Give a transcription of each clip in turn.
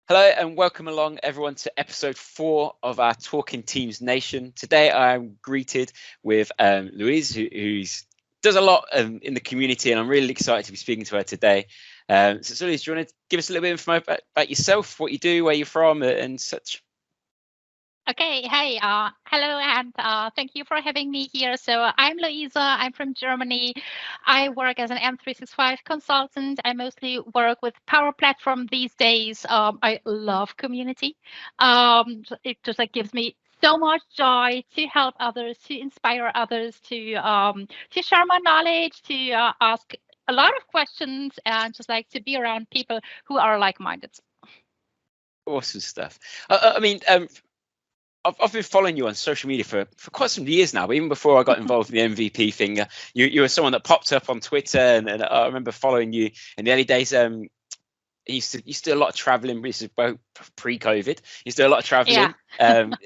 Hello and welcome along everyone to episode 4 of our Talking Teams Nation. Today I'm greeted with Luise, who does a lot in the community, and I'm really excited to be speaking to her today. So Luise, do you want to give us a little bit of info about yourself, what you do, where you're from, and such? Okay, hey, hello, and thank you for having me here. So I'm Luise, I'm from Germany. I work as an M365 consultant. I mostly work with Power Platform these days. I love community. It just like gives me so much joy to help others, to inspire others, to share my knowledge, to ask a lot of questions, and just like to be around people who are like-minded. Awesome stuff. I've been following you on social media for quite some years now, but even before I got involved in the MVP thing, you were someone that popped up on Twitter, and I remember following you in the early days. You used to do a lot of traveling. This is pre-COVID. You used to do a lot of traveling, and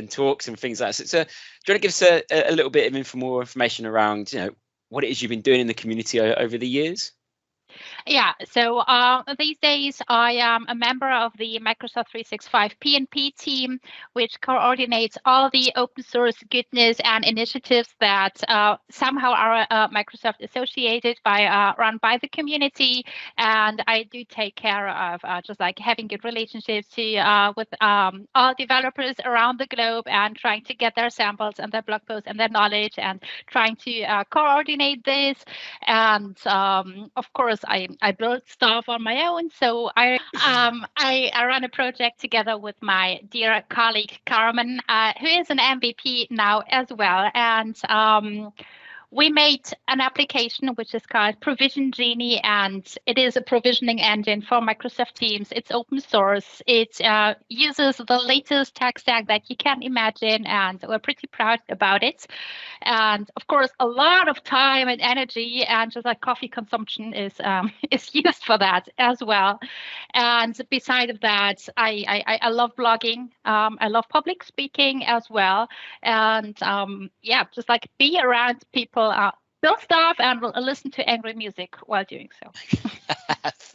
talks and things like that. So, do you want to give us a little bit of more information around what it is you've been doing in the community over the years? Yeah, so these days I am a member of the Microsoft 365 P&P team, which coordinates all the open source goodness and initiatives that somehow are Microsoft associated by run by the community. And I do take care of just like having good relationships with all developers around the globe and trying to get their samples and their blog posts and their knowledge and trying to coordinate this. And of course, I build stuff on my own. So I run a project together with my dear colleague Carmen, who is an MVP now as well. And we made an application which is called Provision Genie, and it is a provisioning engine for Microsoft Teams. It's open source. It uses the latest tech stack that you can imagine, and we're pretty proud about it. And of course, a lot of time and energy and just like coffee consumption is is used for that as well. And beside of that, I love blogging. I love public speaking as well. And yeah, just like be around people, build stuff, and listen to angry music while doing so.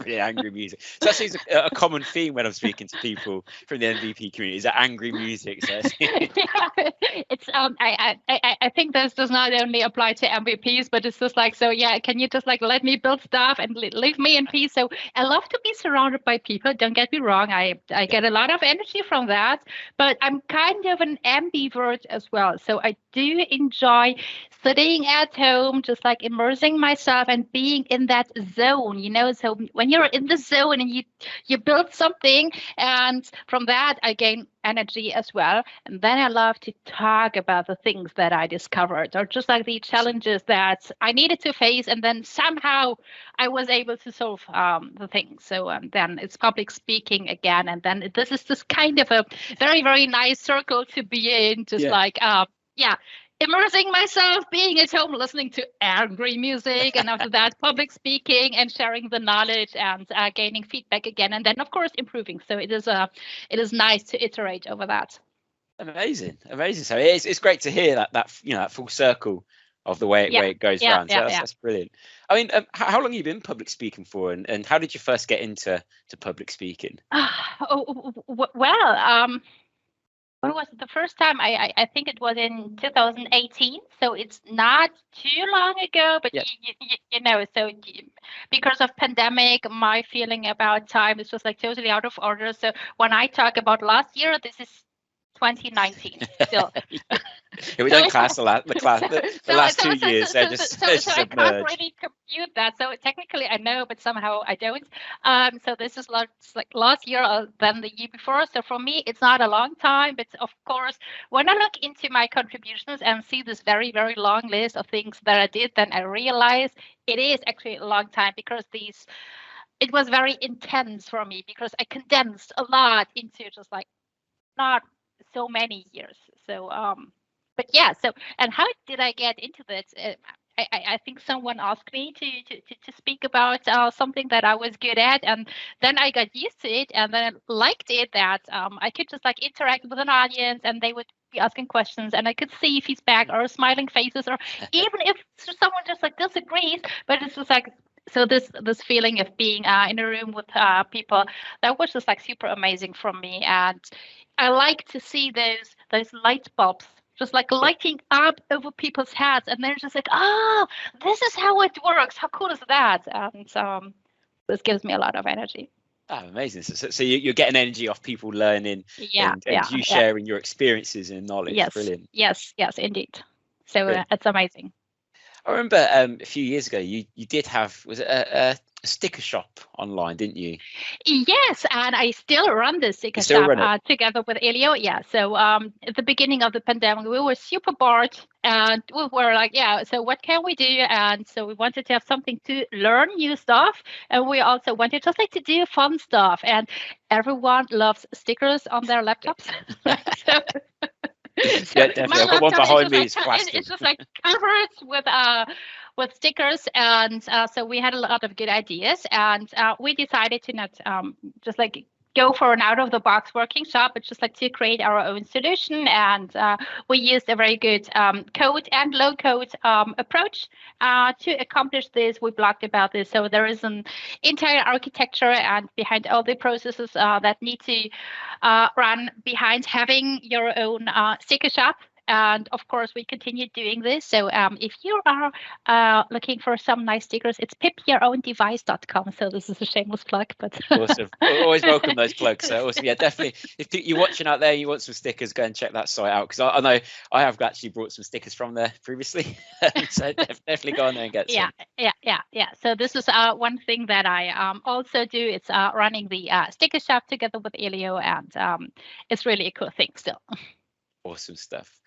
Really angry music. So that seems a common theme when I'm speaking to people from the MVP community, is that angry music. So yeah, it's I think this does not only apply to MVPs, but it's just like, so yeah, can you just like let me build stuff and leave me in peace? So I love to be surrounded by people. Don't get me wrong, I get a lot of energy from that, but I'm kind of an ambivert as well. So I do enjoy sitting at home, just like immersing myself and being in that zone, you know. So when you're in the zone and you build something, and from that I gain energy as well. And then I love to talk about the things that I discovered, or just like the challenges that I needed to face, and then somehow I was able to solve the things. So then it's public speaking again, and then this is just kind of a very, very nice circle to be in, just like yeah, immersing myself, being at home, listening to angry music, and after that, public speaking and sharing the knowledge and gaining feedback again, and then of course improving. So it is nice to iterate over that. Amazing. So it's great to hear that full circle of the way it goes around. So that's brilliant. I mean, how long have you been public speaking for, and how did you first get into public speaking? Well, when was it the first time? I think it was in 2018. So it's not too long ago, but you know, so because of pandemic, my feeling about time is just like totally out of order. So when I talk about last year, this is 2019 still. We don't class the last 2 years. So I can't really compute that. So technically I know, but somehow I don't. So this is like last year than the year before. So for me, it's not a long time. But of course, when I look into my contributions and see this very, very long list of things that I did, then I realize it is actually a long time, because it was very intense for me, because I condensed a lot into just like not so many years. So but yeah, so, and how did I get into this? I think someone asked me to speak about something that I was good at, and then I got used to it, and then I liked it that I could just like interact with an audience, and they would be asking questions, and I could see feedback or smiling faces, or even if someone just like disagrees, but it's just like So this feeling of being in a room with people, that was just like super amazing for me. And I like to see those light bulbs just like Yeah. lighting up over people's heads, and they're just like, oh, this is how it works. How cool is that? And this gives me a lot of energy. Oh, amazing. So you're getting energy off people learning Yeah, and yeah, you yeah. sharing your experiences and knowledge. Yes, Brilliant. yes, yes, indeed. So Brilliant. it's amazing. I remember a few years ago you did have, was it a sticker shop online, didn't you? Yes, and I still run the You sticker still shop run it? together with Elio. Yeah, so at the beginning of the pandemic, we were super bored, and we were like, yeah, so what can we do? And so we wanted to have something to learn new stuff, and we also wanted just like to do fun stuff. And everyone loves stickers on their laptops, right? So, Yeah, so definitely. my I've got one laptop is behind just me. like It's plastered. it's just like covered with stickers, and so we had a lot of good ideas, and we decided to not just like go for an out of the box working shop, but just like to create our own solution. And we used a very good code and low code approach to accomplish this. We blogged about this, so there is an entire architecture and behind all the processes that need to run behind having your own sticker shop. And of course, we continue doing this. So if you are looking for some nice stickers, it's pippyourowndevice.com. So this is a shameless plug, but Awesome. Always welcome those plugs. So awesome. Yeah, definitely. If you're watching out there and you want some stickers, go and check that site out, because I know I have actually brought some stickers from there previously. So definitely go on there and get some. Yeah. So this is one thing that I also do. It's running the sticker shop together with Elio, and it's really a cool thing still. Awesome stuff.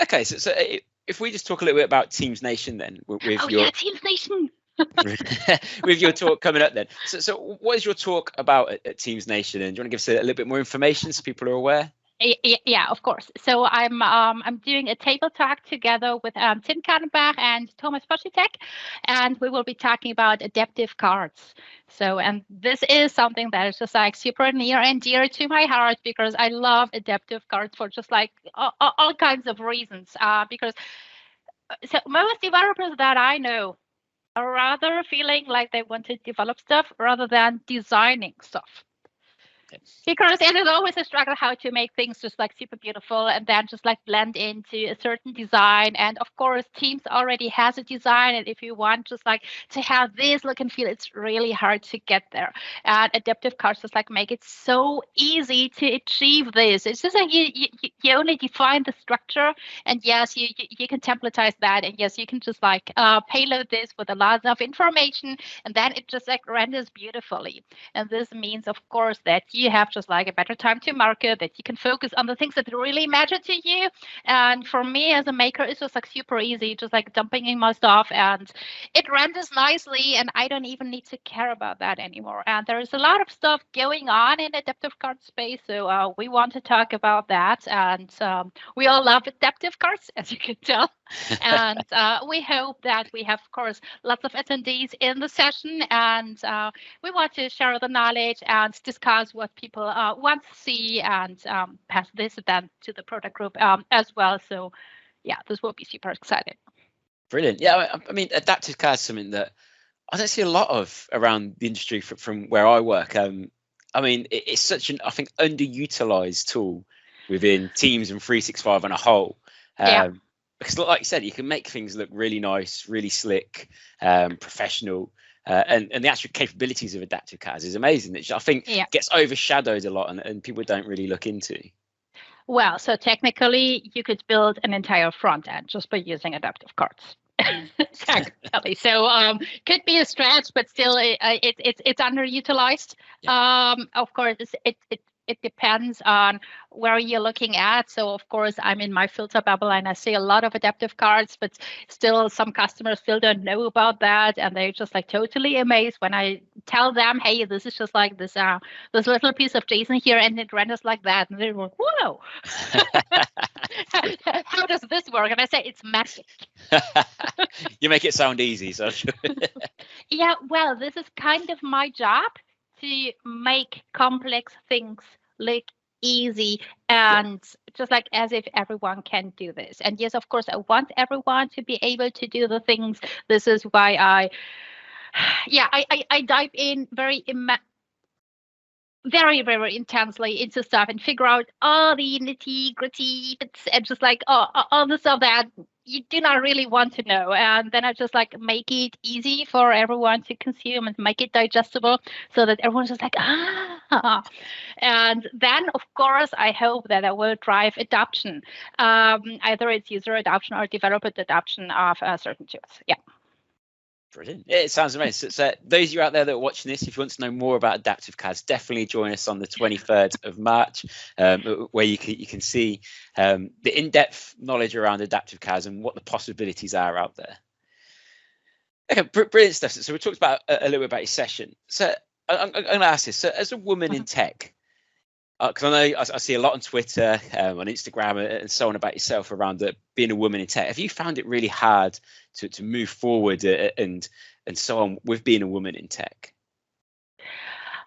Okay, so if we just talk a little bit about Teams Nation then, with your Teams Nation. with your talk coming up then. So what is your talk about at Teams Nation, and do you want to give us a little bit more information so people are aware? Yeah, of course. So I'm doing a table talk together with Tim Kallenbach and Thomas Poschitek, and we will be talking about adaptive cards. So, and this is something that is just like super near and dear to my heart, because I love adaptive cards for just like all kinds of reasons. Because so most developers that I know are rather feeling like they want to develop stuff rather than designing stuff. Because it is always a struggle how to make things just like super beautiful and then just like blend into a certain design. And of course, Teams already has a design. And if you want just like to have this look and feel, it's really hard to get there. And adaptive cards just like make it so easy to achieve this. It's just like you only define the structure. And yes, you can templatize that. And yes, you can just like payload this with a lot of information. And then it just like renders beautifully. And this means, of course, that you have just like a better time to market, that you can focus on the things that really matter to you. And for me as a maker, it's just like super easy, just like dumping in my stuff, and it renders nicely, and I don't even need to care about that anymore. And there is a lot of stuff going on in adaptive card space, so we want to talk about that. And we all love adaptive cards, as you can tell. And we hope that we have, of course, lots of attendees in the session, and we want to share the knowledge and discuss what people want to see, and pass this then to the product group as well. So yeah, this will be super exciting. Brilliant. Yeah, I mean, adaptive cards is something that I don't see a lot of around the industry from where I work. I mean, it's such an, I think, underutilized tool within Teams and 365 on a whole. Because like you said, you can make things look really nice, really slick, professional. And the actual capabilities of adaptive cards is amazing. It, I think, gets overshadowed a lot, and people don't really look into. Well, so technically, you could build an entire front end just by using adaptive cards. Technically, so could be a stretch, but still, it's underutilized. Of course, it depends on where you're looking at. So of course, I'm in my filter bubble and I see a lot of adaptive cards, but still some customers still don't know about that. And they're just like totally amazed when I tell them, hey, this is just like this little piece of JSON here and it renders like that. And they're like, whoa, how does this work? And I say, it's magic. You make it sound easy, so sure. Yeah, well, this is kind of my job, to make complex things look easy, and just like as if everyone can do this. And yes, of course, I want everyone to be able to do the things. This is why I yeah, I dive in very, very intensely into stuff and figure out all the nitty gritty bits and just like all the stuff that you do not really want to know. And then I just like make it easy for everyone to consume and make it digestible so that everyone's just like, ah. And then, of course, I hope that I will drive adoption. Either it's user adoption or developer adoption of certain tools. Yeah. Brilliant. It sounds amazing. So those of you out there that are watching this, if you want to know more about adaptive CADs, definitely join us on the 23rd of March, where you can see the in-depth knowledge around adaptive CADs and what the possibilities are out there. Okay, brilliant stuff. So we talked about a little bit about your session. So I'm going to ask this. So as a woman in tech, because I know I see a lot on Twitter, on Instagram, and so on about yourself around being a woman in tech. Have you found it really hard to move forward and so on with being a woman in tech?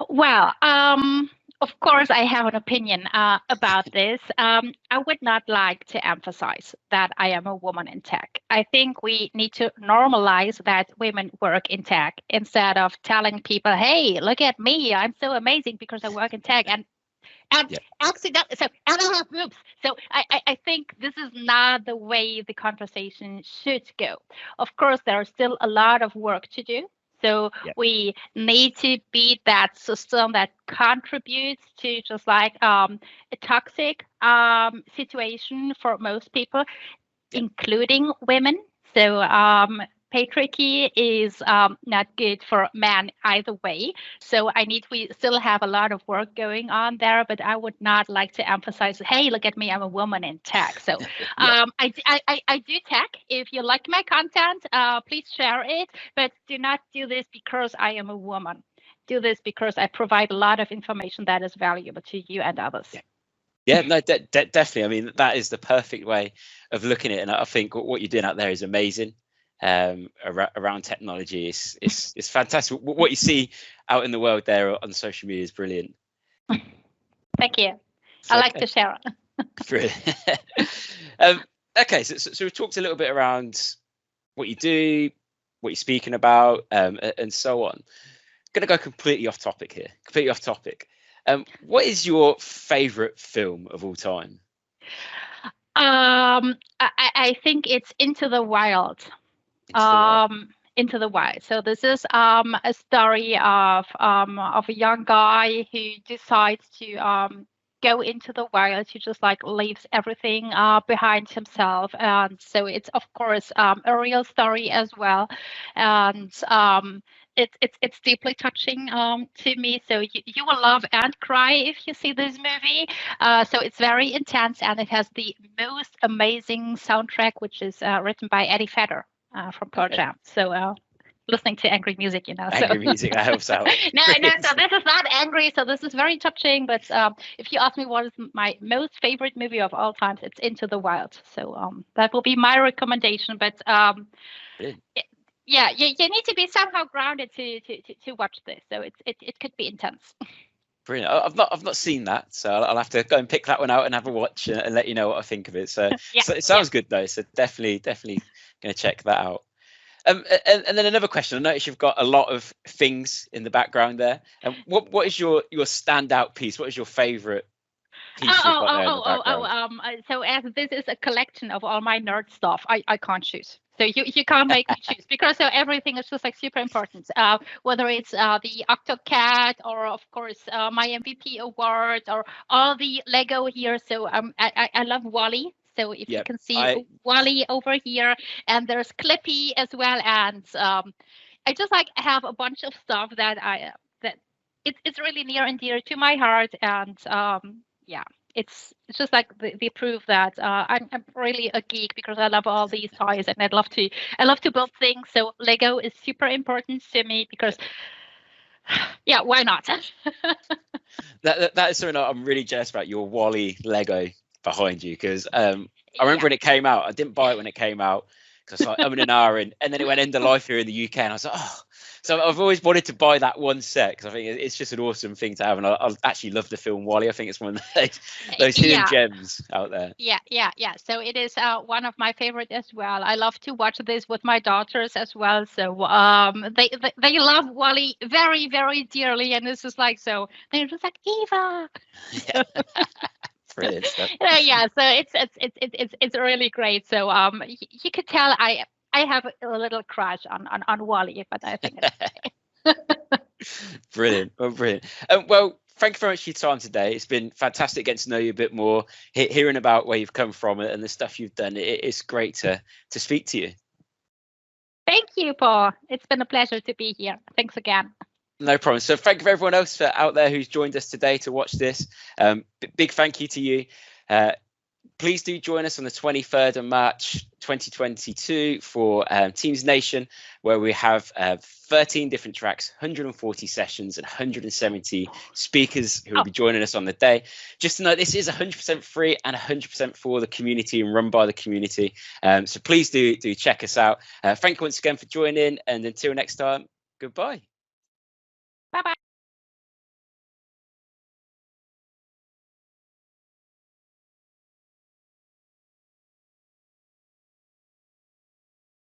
Well, of course, I have an opinion about this. I would not like to emphasize that I am a woman in tech. I think we need to normalize that women work in tech instead of telling people, hey, look at me, I'm so amazing because I work in tech. And accidentally, so and I have boobs. So I think this is not the way the conversation should go. Of course, there is still a lot of work to do. So we need to beat that system that contributes to just like a toxic situation for most people, including women. So patriarchy is not good for men either way. So we still have a lot of work going on there, but I would not like to emphasize, hey, look at me, I'm a woman in tech. So I do tech. If you like my content, please share it, but do not do this because I am a woman. Do this because I provide a lot of information that is valuable to you and others. Yeah, no, definitely. I mean, that is the perfect way of looking at it. And I think what you're doing out there is amazing. Around technology is fantastic. What you see out in the world there on social media is brilliant. Thank you. I like to share it. Brilliant. Okay, so we talked a little bit around what you do, what you're speaking about, and so on. I'm going to go completely off topic here. What is your favorite film of all time? I think it's Into the Wild. Into the Wild. So this is a story of a young guy who decides to go into the wild. He just like leaves everything behind himself, and so it's of course a real story as well, and it's deeply touching to me. So you will love and cry if you see this movie. So it's very intense, and it has the most amazing soundtrack, which is written by Eddie Vedder from Pearl Jam. So listening to angry music, Angry music, I hope so. No, so this is not angry. So this is very touching. But if you ask me what is my most favorite movie of all times, it's Into the Wild. So that will be my recommendation. But you need to be somehow grounded to watch this. So it could be intense. Brilliant. I've not seen that, so I'll have to go and pick that one out and have a watch and let you know what I think of it. So, so it sounds good though. So definitely going to check that out. And then another question. I noticed you've got a lot of things in the background there. And what is your standout piece? What is your favorite piece you've got there in the background? So as this is a collection of all my nerd stuff, I can't choose. So you can't make me choose because everything is just like super important. Whether it's the OctoCAD or of course my MVP award or all the Lego here. So I love Wally. So if you can see Wally over here, and there's Clippy as well, and I just like have a bunch of stuff that it's really near and dear to my heart, and it's just like the proof that I'm really a geek because I love all these toys and I love to build things. So Lego is super important to me because why not? that is something I'm really jealous about, your Wally Lego behind you, because I remember when it came out, I didn't buy it when it came out because I was like and then it went end of life here in the UK, and I was like, So I've always wanted to buy that one set because I think it's just an awesome thing to have, and I actually love the film WALL-E. I think it's one of those hidden gems out there. Yeah. So it is one of my favorite as well. I love to watch this with my daughters as well. So they love WALL-E very, very dearly, and this is like, so they're just like, Eva. Yeah. Brilliant stuff. Yeah, so it's really great. So you could tell I have a little crush on WALL-E, but I think it's brilliant. Well, brilliant. Well, thank you very much for your time today. It's been fantastic getting to know you a bit more, hearing about where you've come from and the stuff you've done. It's great to speak to you. Thank you, Paul. It's been a pleasure to be here. Thanks again. No problem. So thank you for everyone else out there who's joined us today to watch this. Big thank you to you. Please do join us on the 23rd of March 2022 for Teams Nation, where we have 13 different tracks, 140 sessions and 170 speakers who will be joining us on the day. Just to note, this is 100% free and 100% for the community and run by the community. So please do check us out. Thank you once again for joining, and until next time, goodbye. Bye-bye.